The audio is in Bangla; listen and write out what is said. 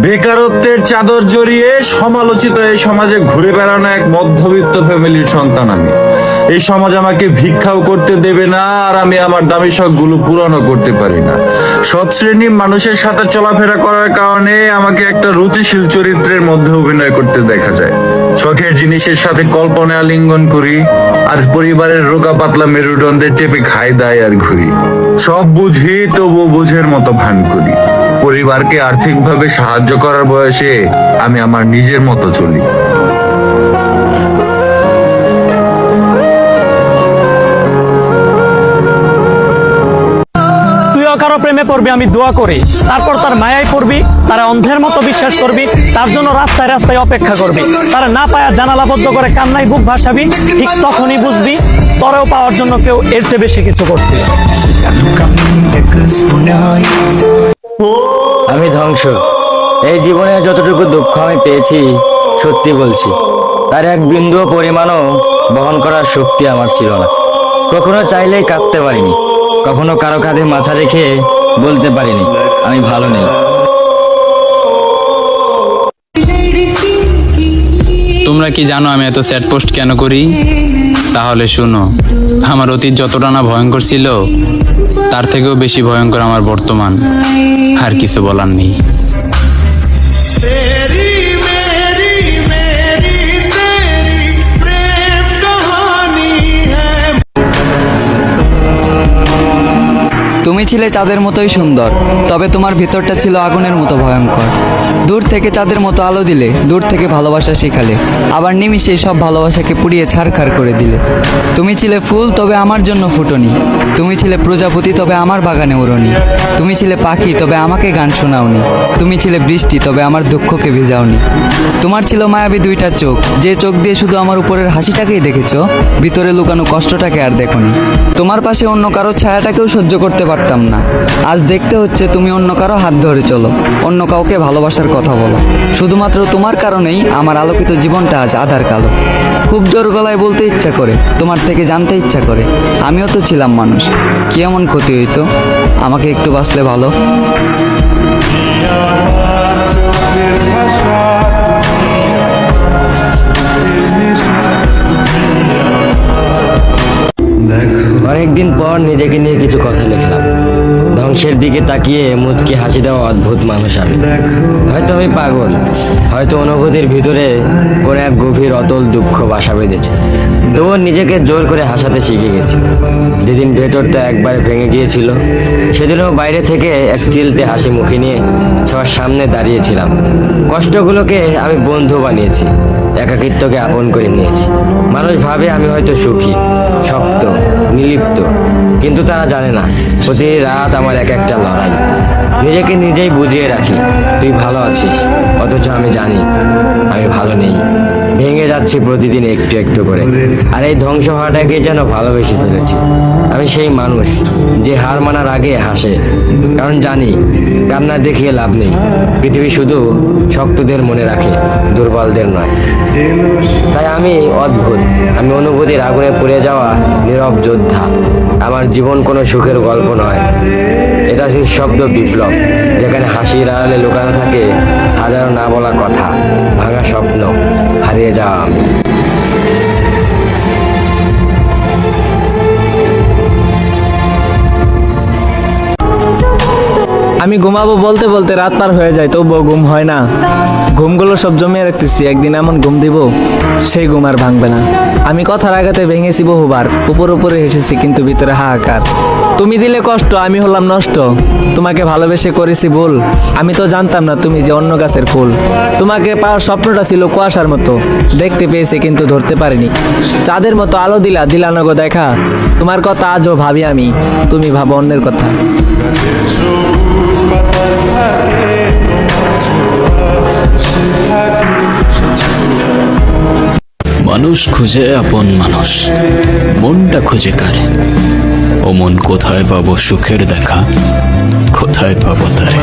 বেকারত্বের চাদর জড়িয়ে সমালোচিত এই সমাজে ঘুরে বেড়ানো এক মধ্যবিত্ত ফ্যামিলির সন্তান আমি। এই সমাজ আমাকে ভিক্ষাও করতে দেবে না, আর আমি আমার দামি শখগুলো পূরণও করতে পারি না। সব শ্রেণীর মানুষের সাথে চলাফেরা করার কারণে আমাকে একটা রুচিশীল চরিত্রের মধ্যে অভিনয় করতে দেখা যায়। শখের জিনিসের সাথে কল্পনায় আলিঙ্গন করি, আর পরিবারের রোগা পাতলা মেরুদণ্ডে চেপে খাই দায় আর ঘুরি। সব বুঝি, তবু বুঝের মতো ভান করি। পরিবারকে আর্থিকভাবে সাহায্য করার বয়সে আমি আমার নিজের মতো চলি। তুইও কারো প্রেমে পড়বি আমি দোয়া করি, তারপর তার মায়ায় পড়বি, তারা অন্ধের মতো বিশ্বাস করবি, তার জন্য রাস্তায় রাস্তায় অপেক্ষা করবি, তারা না পায়া জানালাবদ্ধ করে কান্নায় বুক ভাসাবি। ঠিক তখনই বুঝবি তরেও পাওয়ার জন্য কেউ এর চেয়ে বেশি কিছু করছে। আমি ধ্বংস। এই জীবনে যতটুকু দুঃখ আমি পেয়েছি, সত্যি বলছি, তার এক বিন্দু পরিমাণও বহন করার শক্তি আমার ছিল না। কখনো চাইলেই কাঁদতে পারিনি, কখনো কারো কাঁধে মাথা রেখে বলতে পারিনি আমি ভালো নেই। তোমরা কি জানো আমি এত স্যাড পোস্ট কেন করি? তাহলে শুনো, আমার অতীত যতটা না ভয়ঙ্কর ছিল, তার থেকেও বেশি ভয়ঙ্কর আমার বর্তমান। আর কিছু বলার নেই। তুমি ছিলে চাঁদের মতোই সুন্দর, তবে তোমার ভিতরটা ছিল আগুনের মতো ভয়ঙ্কর। দূর থেকে চাঁদের মতো আলো দিলে, দূর থেকে ভালোবাসা শেখালে, আবার নিমিষে সব ভালোবাসাকে পুড়িয়ে ছারখার করে দিলে। তুমি ছিলে ফুল, তবে আমার জন্য ফুটনি। তুমি ছিলে প্রজাপতি, তবে আমার বাগানে উড়নি। তুমি ছিলে পাখি, তবে আমাকে গান শোনাওনি। তুমি ছিলে বৃষ্টি, তবে আমার দুঃখকে ভেজাওনি। তোমার ছিল মায়াবী দুইটা চোখ, যে চোখ দিয়ে শুধু আমার উপরের হাসিটাকেই দেখেছ, ভিতরে লুকানো কষ্টটাকে আর দেখোনি। তোমার পাশে অন্য কারো ছায়াটাকেও সহ্য করতে পারতাম না। আজ দেখতে হচ্ছে তুমি অন্য কারো হাত ধরে চলো, অন্য কাউকে ভালোবাসার কথা বলো। শুধুমাত্র তোমার কারণেই আমার আলোকিত জীবনটা আজ আধার কালো। খুব জোর গলায় বলতে ইচ্ছা করে, তোমার থেকে জানতে ইচ্ছা করে, আমিও তো ছিলাম মানুষ। কি এমন ক্ষতি হইতো? আমাকে একটু বাঁচলে ভালো। অনেকদিন পর নিজেকে নিয়ে কিছু কথা লিখলাম। ধ্বংসের দিকে তাকিয়ে মুচকি হাসি দেওয়া অদ্ভুত মানুষ আমি। হয়তো আমি পাগল, হয়তো অনুভূতির ভিতরে কোনো এক গভীর অতল দুঃখ বাসা বেঁধেছে। তবুও নিজেকে জোর করে হাসাতে শিখে গেছি। যেদিন ভেতরটা একবার ভেঙে গিয়েছিল, সেদিনও বাইরে থেকে এক চিলতে হাসি মুখে নিয়ে সবার সামনে দাঁড়িয়েছিলাম। কষ্টগুলোকে আমি বন্ধু বানিয়েছি, একাকিত্বকে আপন করে নিয়েছি। মানুষ ভাবে আমি হয়তো সুখী, শক্ত, নির্লিপ্ত, কিন্তু তারা জানে না প্রতি রাত আমার এক একটা লড়াই। নিজেকে নিজেই বুঝিয়ে রাখি তুই ভালো আছিস, অথচ আমি জানি আমি ভালো নেই। ভেঙে যাচ্ছি প্রতিদিন একটু একটু করে, আর এই ধ্বংস হওয়াটাকে যেন ভালোবেসে ফেলেছি। আমি সেই মানুষ যে হার মানার আগে হাসে, কারণ জানি কান্না দেখিয়ে লাভ নেই। পৃথিবী শুধু শক্তদের মনে রাখে, দুর্বলদের নয়। তাই আমি অদ্ভুত, আমি অনুভূতির আগুনে পুড়ে যাওয়া নীরব যোদ্ধা। আমার জীবন কোনো সুখের গল্প নয়, এটা সেই শব্দ বিপ্লব, যেখানে হাসির আড়ালে লুকানো থাকে হাজারো না বলা কথা, ভাঙা স্বপ্ন, হারিয়ে যাওয়া আমি। আমি ঘুমাবো বলতে বলতে রাত পার হয়ে যায়, তবুও ঘুম হয় না। ঘুমগুলো সব জমিয়ে রাখতেছি, একদিন এমন ঘুম দিব সেই ঘুম আর ভাঙবে না। আমি কথার আঘাতে ভেঙেছি বহুবার, উপরে হেসেছি কিন্তু ভিতরে হাহাকার। তুমি দিলে কষ্ট, আমি হলাম নষ্ট। তোমাকে ভালোবেসে করেছি ভুল, আমি তো জানতাম না তুমি যে অন্য গাছের ফুল। তোমাকে পাওয়ার স্বপ্নটা ছিল কুয়াশার মতো, দেখতে পেয়েছি কিন্তু ধরতে পারিনি। চাঁদের মতো আলো দিলা নগো দেখা, তোমার কথা আজও ভাবি আমি, তুমি ভাবো অন্যের কথা। মানুষ খুঁজে আপন মানুষ, মনটা খুঁজে কারে। ও মন কোথায় পাবো সুখের দেখা, কোথায় পাবো তারে।